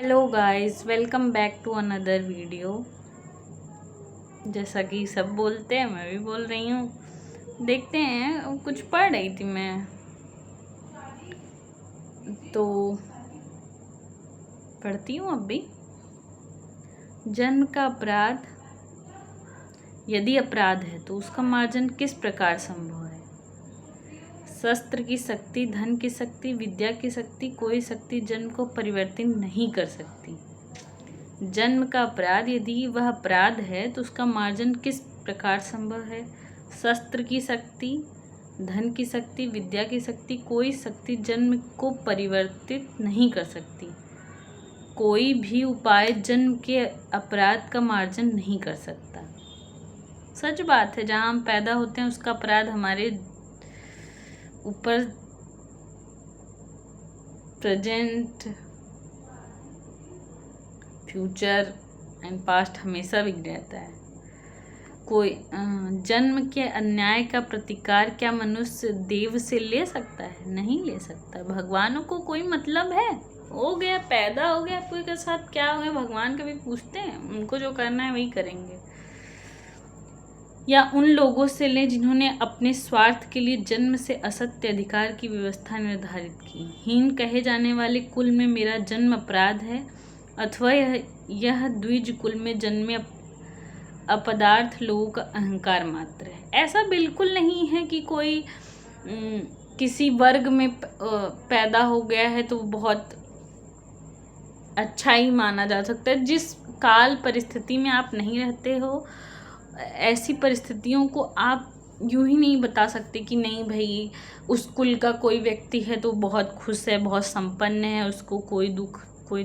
Hello guys, welcome back to another video. जैसा कि सब बोलते हैं मैं भी बोल रही हूँ। देखते हैं, कुछ पढ़ रही थी मैं तो पढ़ती हूँ अब भी। जन्म का अपराध, यदि अपराध है तो उसका मार्जन किस प्रकार संभव है। शस्त्र की शक्ति, धन की शक्ति, विद्या की शक्ति, कोई शक्ति जन्म को परिवर्तित नहीं कर सकती। जन्म का अपराध, यदि वह अपराध है तो उसका मार्जन किस प्रकार संभव है। शस्त्र की शक्ति, धन की शक्ति, विद्या की शक्ति, कोई शक्ति जन्म को परिवर्तित नहीं कर सकती। कोई भी उपाय जन्म के अपराध का मार्जन नहीं कर सकता। सच बात है, जहाँ हम पैदा होते हैं उसका अपराध हमारे ऊपर प्रेजेंट, फ्यूचर एंड पास्ट हमेशा भी रहता है। कोई जन्म के अन्याय का प्रतिकार क्या मनुष्य देव से ले सकता है? नहीं ले सकता। भगवानों को कोई मतलब है? हो गया, पैदा हो गया, कोई के साथ क्या हो गया भगवान कभी पूछते हैं? उनको जो करना है वही करेंगे। या उन लोगों से ले जिन्होंने अपने स्वार्थ के लिए जन्म से असत्य अधिकार की व्यवस्था निर्धारित की। हीन कहे जाने वाले कुल में मेरा जन्म अपराध है, अथवा यह द्विज कुल में जन्मे अपदार्थ लोगों का अहंकार मात्र है। ऐसा बिल्कुल नहीं है कि कोई किसी वर्ग में पैदा हो गया है तो बहुत अच्छा ही माना जा सकता है। जिस काल परिस्थिति में आप नहीं रहते हो, ऐसी परिस्थितियों को आप यूं ही नहीं बता सकते कि नहीं भाई उस कुल का कोई व्यक्ति है तो बहुत खुश है, बहुत संपन्न है, उसको कोई दुख, कोई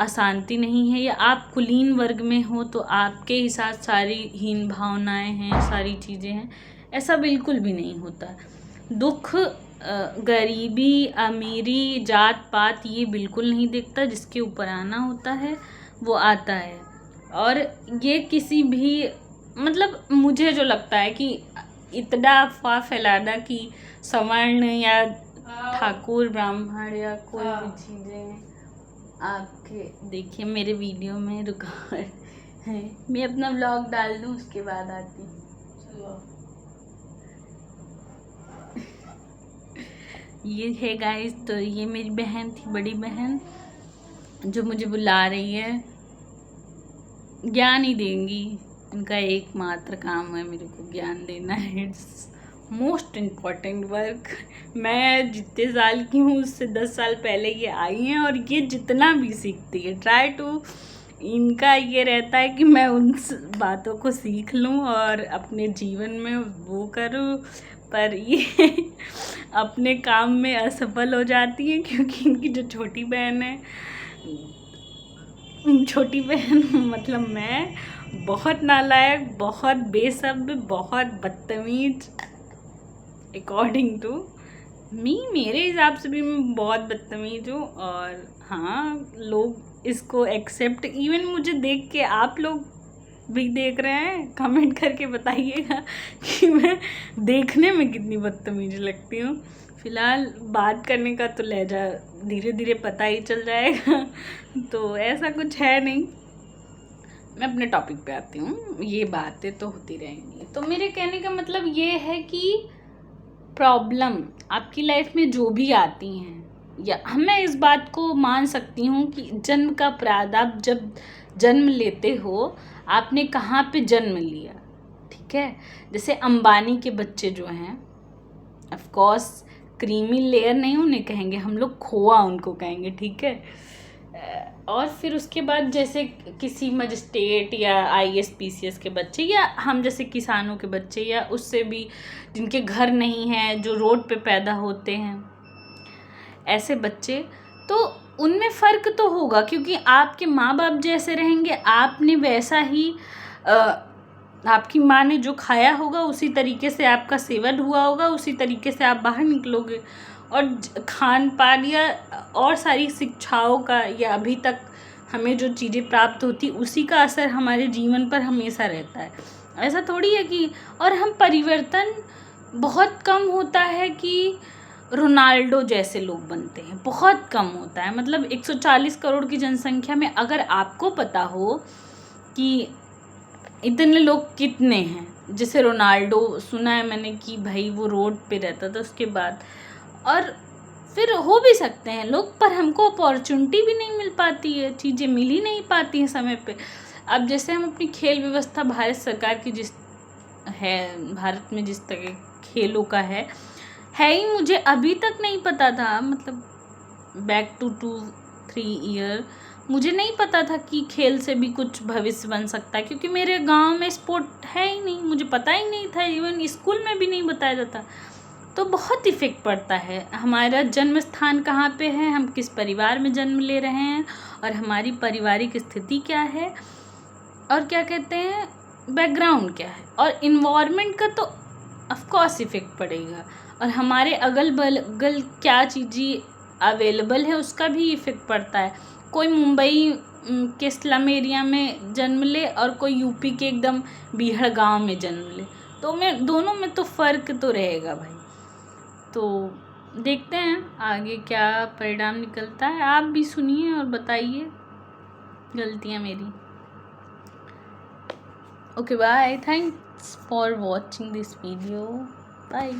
अशांति नहीं है। या आप कुलीन वर्ग में हो तो आपके ही साथ सारी हीन भावनाएं हैं, सारी चीज़ें हैं। ऐसा बिल्कुल भी नहीं होता। दुख, गरीबी, अमीरी, जात पात ये बिल्कुल नहीं देखता। जिसके ऊपर आना होता है वो आता है। और ये किसी भी मतलब मुझे जो लगता है कि इतना अफवाह फैलाना कि सवर्ण या ठाकुर ब्राह्मण या कोई भी चीज़ें आपके देखिए मेरे वीडियो में रुकावट है। मैं अपना व्लॉग डाल दूँ उसके बाद आती हूँ। ये है गाइस, तो ये मेरी बहन थी, बड़ी बहन, जो मुझे बुला रही है। ज्ञान ही देंगी, उनका एकमात्र काम है मेरे को ज्ञान देना है। It's most important work. मैं जितने साल की हूँ उससे 10 साल पहले ये आई हैं और ये जितना भी सीखती है ट्राई टू, इनका ये रहता है कि मैं उन बातों को सीख लूँ और अपने जीवन में वो करूँ, पर ये अपने काम में असफल हो जाती है क्योंकि इनकी जो छोटी बहन है, छोटी बहन मतलब मैं, बहुत नालायक, बहुत बेसब्र, बहुत बदतमीज। अकॉर्डिंग टू मी, मेरे हिसाब से भी मैं बहुत बदतमीज हूँ। और हाँ, लोग इसको एक्सेप्ट, इवन मुझे देख के आप लोग भी देख रहे हैं, कमेंट करके बताइएगा कि मैं देखने में कितनी बदतमीज लगती हूँ। फिलहाल बात करने का तो लहजा धीरे धीरे पता ही चल जाएगा। तो ऐसा कुछ है नहीं। मैं अपने टॉपिक पे आती हूँ। ये बातें तो होती रहेंगी। तो मेरे कहने का मतलब ये है कि प्रॉब्लम आपकी लाइफ में जो भी आती हैं, या मैं इस बात को मान सकती हूँ कि जन्म का अपराध, आप जब जन्म लेते हो आपने कहाँ पे जन्म लिया, ठीक है। जैसे अंबानी के बच्चे जो हैं, ऑफ कोर्स क्रीमी लेयर नहीं उन्हें कहेंगे हम लोग, खोआ उनको कहेंगे, ठीक है। और फिर उसके बाद जैसे किसी मजिस्ट्रेट या IAS PCS के बच्चे, या हम जैसे किसानों के बच्चे, या उससे भी जिनके घर नहीं है, जो रोड पे पैदा होते हैं, ऐसे बच्चे, तो उनमें फ़र्क तो होगा क्योंकि आपके माँ बाप जैसे रहेंगे, आपने वैसा ही आपकी माँ ने जो खाया होगा उसी तरीके से आपका सेवन हुआ होगा, उसी तरीके से आप बाहर निकलोगे। और खान पान या और सारी शिक्षाओं का, या अभी तक हमें जो चीज़ें प्राप्त होती उसी का असर हमारे जीवन पर हमेशा रहता है। ऐसा थोड़ी है कि, और हम परिवर्तन बहुत कम होता है कि रोनाल्डो जैसे लोग बनते हैं, बहुत कम होता है। मतलब 140 करोड़ की जनसंख्या में अगर आपको पता हो कि इतने लोग कितने हैं, जैसे रोनाल्डो सुना है मैंने कि भाई वो रोड पे रहता था उसके बाद, और फिर हो भी सकते हैं लोग, पर हमको अपॉर्चुनिटी भी नहीं मिल पाती है, चीज़ें मिल ही नहीं पाती हैं समय पे। अब जैसे हम अपनी खेल व्यवस्था भारत सरकार की जिस है, भारत में जिस तरह खेलों का है ही मुझे अभी तक नहीं पता था। मतलब बैक टू 2-3 ईयर मुझे नहीं पता था कि खेल से भी कुछ भविष्य बन सकता है, क्योंकि मेरे गांव में स्पोर्ट है ही नहीं, मुझे पता ही नहीं था, इवन स्कूल में भी नहीं बताया जाता। तो बहुत इफ़ेक्ट पड़ता है। हमारा जन्म स्थान कहाँ पे है, हम किस परिवार में जन्म ले रहे हैं, और हमारी पारिवारिक स्थिति क्या है, और क्या कहते हैं बैकग्राउंड क्या है, और इन्वायरमेंट का तो ऑफकोर्स इफ़ेक्ट पड़ेगा, और हमारे अगल बगल क्या चीज़ें अवेलेबल है उसका भी इफ़ेक्ट पड़ता है। कोई मुंबई के स्लम एरिया में जन्म ले और कोई यूपी के एकदम बीहड़ गांव में जन्म ले, तो मैं दोनों में तो फ़र्क तो रहेगा भाई। तो देखते हैं आगे क्या परिणाम निकलता है। आप भी सुनिए और बताइए गलतियाँ मेरी। Okay bye, thanks for watching this video, bye.